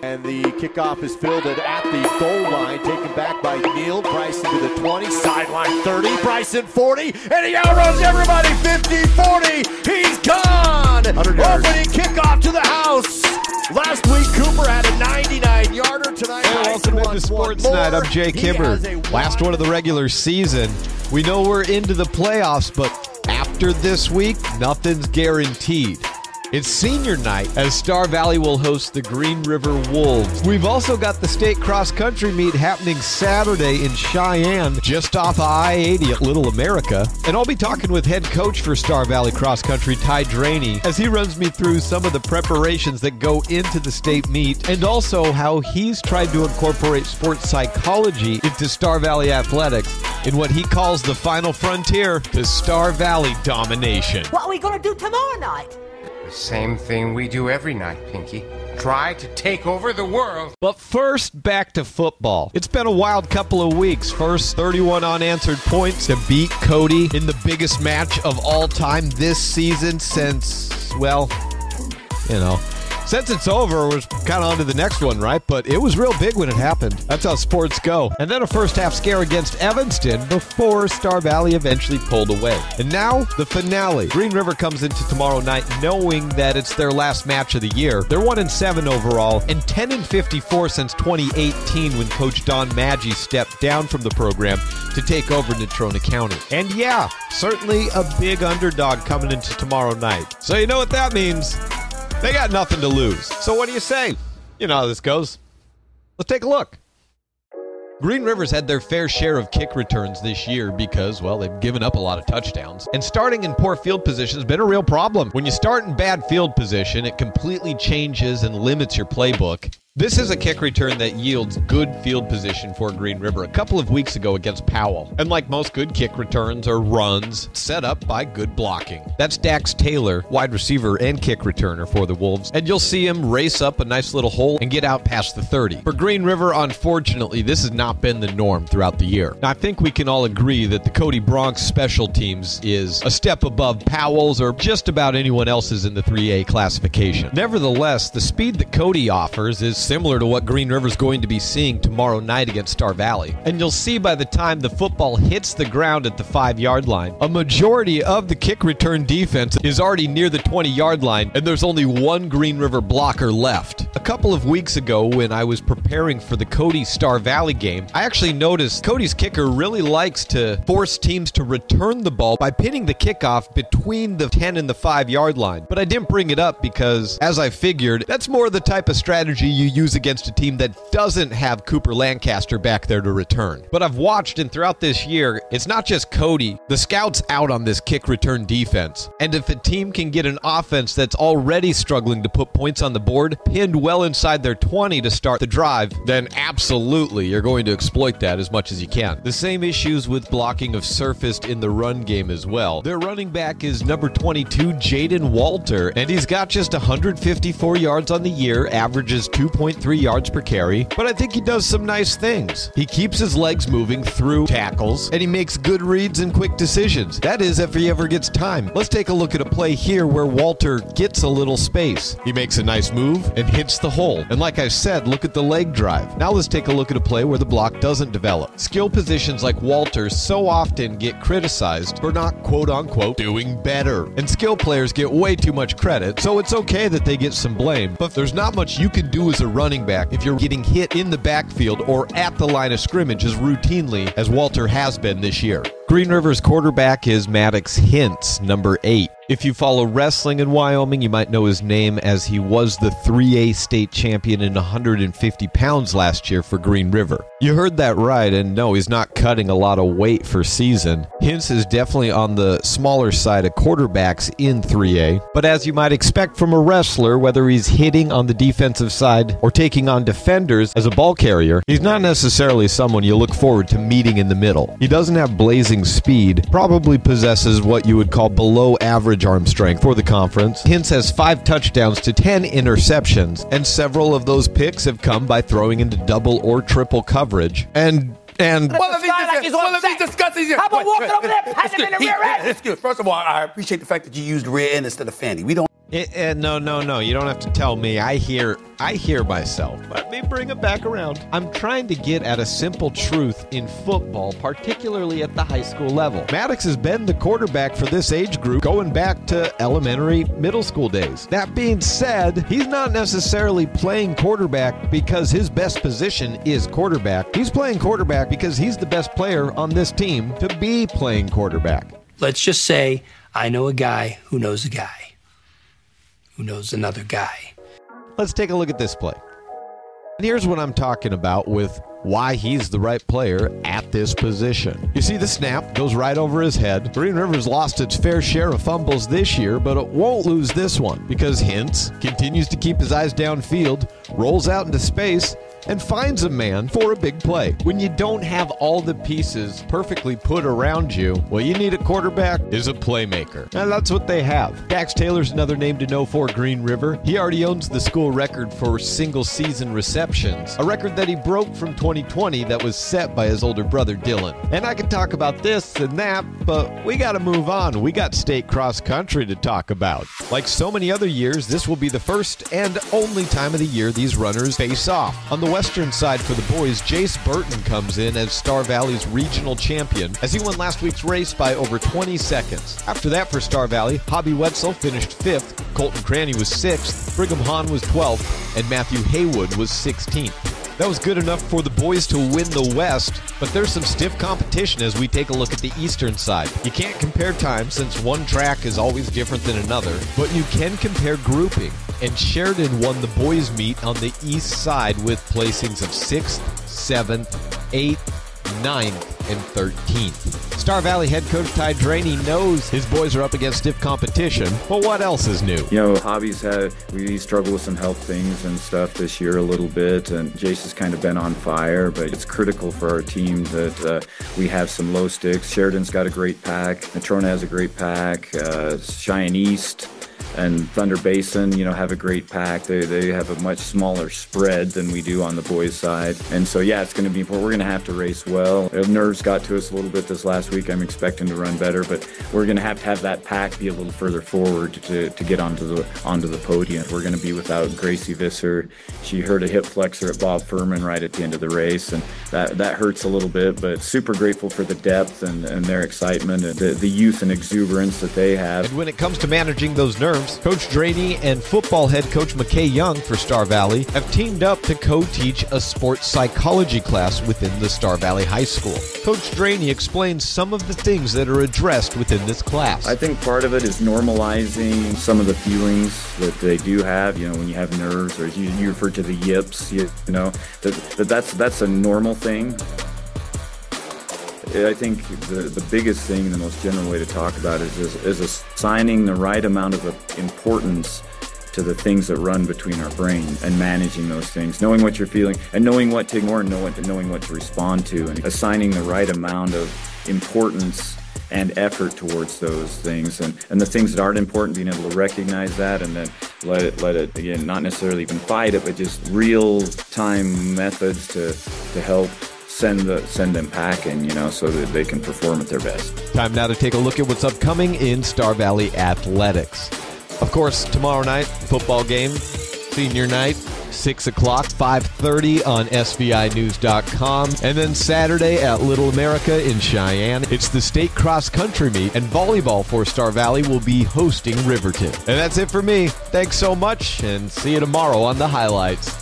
And the kickoff is fielded at the goal line, taken back by Neal. Bryson to the 20, sideline 30, Bryson 40, and he outruns everybody, 50-40, he's gone! Opening kickoff to the house. Last week, Cooper had a 99-yarder. Tonight, hey, welcome into Sports Night. I'm Jake Hibbard. Last one of the regular season. We know we're into the playoffs, but after this week, nothing's guaranteed. It's senior night as Star Valley will host the Green River Wolves. We've also got the state cross-country meet happening Saturday in Cheyenne, just off of I-80 at Little America. And I'll be talking with head coach for Star Valley cross-country, Ty Draney, as he runs me through some of the preparations that go into the state meet, and also how he's tried to incorporate sports psychology into Star Valley athletics in what he calls the final frontier to Star Valley domination. What are we going to do tomorrow night? The same thing we do every night, Pinky. Try to take over the world. But first, back to football. It's been a wild couple of weeks. First, 31 unanswered points to beat Cody in the biggest match of all time this season since, well, you know, since it's over, we're kind of on to the next one, right? But it was real big when it happened. That's how sports go. And then a first-half scare against Evanston before Star Valley eventually pulled away. And now, the finale. Green River comes into tomorrow night knowing that it's their last match of the year. They're 1-7 overall and 10-54 since 2018 when Coach Don Maggi stepped down from the program to take over Natrona County. And yeah, certainly a big underdog coming into tomorrow night. So you know what that means. They got nothing to lose. So what do you say? You know how this goes. Let's take a look. Green River's had their fair share of kick returns this year because, well, they've given up a lot of touchdowns. And starting in poor field position has been a real problem. When you start in bad field position, it completely changes and limits your playbook. This is a kick return that yields good field position for Green River a couple of weeks ago against Powell. And like most good kick returns or runs, set up by good blocking. That's Dax Taylor, wide receiver and kick returner for the Wolves. And you'll see him race up a nice little hole and get out past the 30. For Green River, unfortunately, this has not been the norm throughout the year. Now, I think we can all agree that the Cody Bronx special teams is a step above Powell's or just about anyone else's in the 3A classification. Nevertheless, the speed that Cody offers is similar to what Green River's going to be seeing tomorrow night against Star Valley. And you'll see by the time the football hits the ground at the 5-yard line, a majority of the kick return defense is already near the 20-yard line, and there's only one Green River blocker left. A couple of weeks ago, when I was preparing for the Cody Star Valley game, I actually noticed Cody's kicker really likes to force teams to return the ball by pinning the kickoff between the 10 and the 5-yard line. But I didn't bring it up because, as I figured, that's more the type of strategy you use against a team that doesn't have Cooper Lancaster back there to return. But I've watched, and throughout this year, it's not just Cody. The scouts out on this kick return defense. And if a team can get an offense that's already struggling to put points on the board, pinned well inside their 20 to start the drive, then absolutely you're going to exploit that as much as you can. The same issues with blocking have surfaced in the run game as well. Their running back is number 22, Jaden Walter, and he's got just 154 yards on the year, averages 2.3 yards per carry, but I think he does some nice things. He keeps his legs moving through tackles, and he makes good reads and quick decisions. That is, if he ever gets time. Let's take a look at a play here where Walter gets a little space. He makes a nice move and hits the hole. And like I said, look at the leg drive. Now let's take a look at a play where the block doesn't develop. Skill positions like Walter so often get criticized for not quote-unquote doing better. And skill players get way too much credit, so it's okay that they get some blame. But there's not much you can do as a running back if you're getting hit in the backfield or at the line of scrimmage as routinely as Walter has been this year. Green River's quarterback is Maddox Hintz, number 8. If you follow wrestling in Wyoming, you might know his name as he was the 3A state champion in 150 pounds last year for Green River. You heard that right, and no, he's not cutting a lot of weight for season. Hintz is definitely on the smaller side of quarterbacks in 3A, but as you might expect from a wrestler, whether he's hitting on the defensive side or taking on defenders as a ball carrier, he's not necessarily someone you look forward to meeting in the middle. He doesn't have blazing speed, probably possesses what you would call below average arm strength for the conference. Hintz has 5 touchdowns to 10 interceptions, and several of those picks have come by throwing into double or triple coverage. And And How about walking over there, patting him in the rear end? Excuse. First of all, I appreciate the fact that you used rear end instead of Fanny. We don't. No. You don't have to tell me. I hear myself. Let me bring it back around. I'm trying to get at a simple truth in football, particularly at the high school level. Maddox has been the quarterback for this age group going back to elementary, middle school days. That being said, he's not necessarily playing quarterback because his best position is quarterback. He's playing quarterback because he's the best player on this team to be playing quarterback. Let's just say I know a guy who knows a guy who knows another guy. Let's take a look at this play. And here's what I'm talking about with why he's the right player at this position. You see the snap goes right over his head. Green River's lost its fair share of fumbles this year, but it won't lose this one because Hintz continues to keep his eyes downfield, rolls out into space, and finds a man for a big play. When you don't have all the pieces perfectly put around you, what you need at quarterback is a playmaker. And that's what they have. Dax Taylor's another name to know for Green River. He already owns the school record for single-season receptions, a record that he broke from 2020 that was set by his older brother Dylan. And I could talk about this and that, but we gotta move on. We got state cross-country to talk about. Like so many other years, this will be the first and only time of the year these runners face off. On the western side for the boys, Jace Burton comes in as Star Valley's regional champion as he won last week's race by over 20 seconds. After that for Star Valley, Hobby Wetzel finished 5th, Colton Cranny was 6th, Brigham Hahn was 12th, and Matthew Haywood was 16th. That was good enough for the boys to win the West, but there's some stiff competition as we take a look at the eastern side. You can't compare time since one track is always different than another, but you can compare grouping. And Sheridan won the boys' meet on the east side with placings of 6th, 7th, 8th, 9th, and 13th. Star Valley head coach Ty Draney knows his boys are up against stiff competition, but what else is new? You know, Hobby's we struggled with some health things and stuff this year a little bit, and Jace has kind of been on fire, but it's critical for our team that we have some low sticks. Sheridan's got a great pack, Natrona has a great pack, Cheyenne East and Thunder Basin, you know, have a great pack. They have a much smaller spread than we do on the boys' side. And so, yeah, it's going to be important. We're going to have to race well. Nerves got to us a little bit this last week. I'm expecting to run better, but we're going to have that pack be a little further forward to get onto the podium. We're going to be without Gracie Visser. She hurt a hip flexor at Bob Furman right at the end of the race, and that hurts a little bit, but super grateful for the depth and their excitement and the youth and exuberance that they have. And when it comes to managing those nerves, Coach Draney and football head coach McKay Young for Star Valley have teamed up to co-teach a sports psychology class within the Star Valley High School. Coach Draney explains some of the things that are addressed within this class. I think part of it is normalizing some of the feelings that they do have, you know, when you have nerves, or you refer to the yips, you know, that's a normal thing. I think the biggest thing, the most general way to talk about it is assigning the right amount of importance to the things that run between our brain and managing those things, knowing what you're feeling and knowing what to ignore and knowing what to respond to, and assigning the right amount of importance and effort towards those things, and the things that aren't important, being able to recognize that and then let it again, not necessarily even fight it, but just real-time methods to help send them packing, you know, so that they can perform at their best. Time now to take a look at what's upcoming in Star Valley athletics. Of course, tomorrow night, football game, senior night, 6 o'clock, 5:30 on SVInews.com. And then Saturday at Little America in Cheyenne, it's the state cross-country meet, and volleyball for Star Valley will be hosting Riverton. And that's it for me. Thanks so much, and see you tomorrow on the highlights.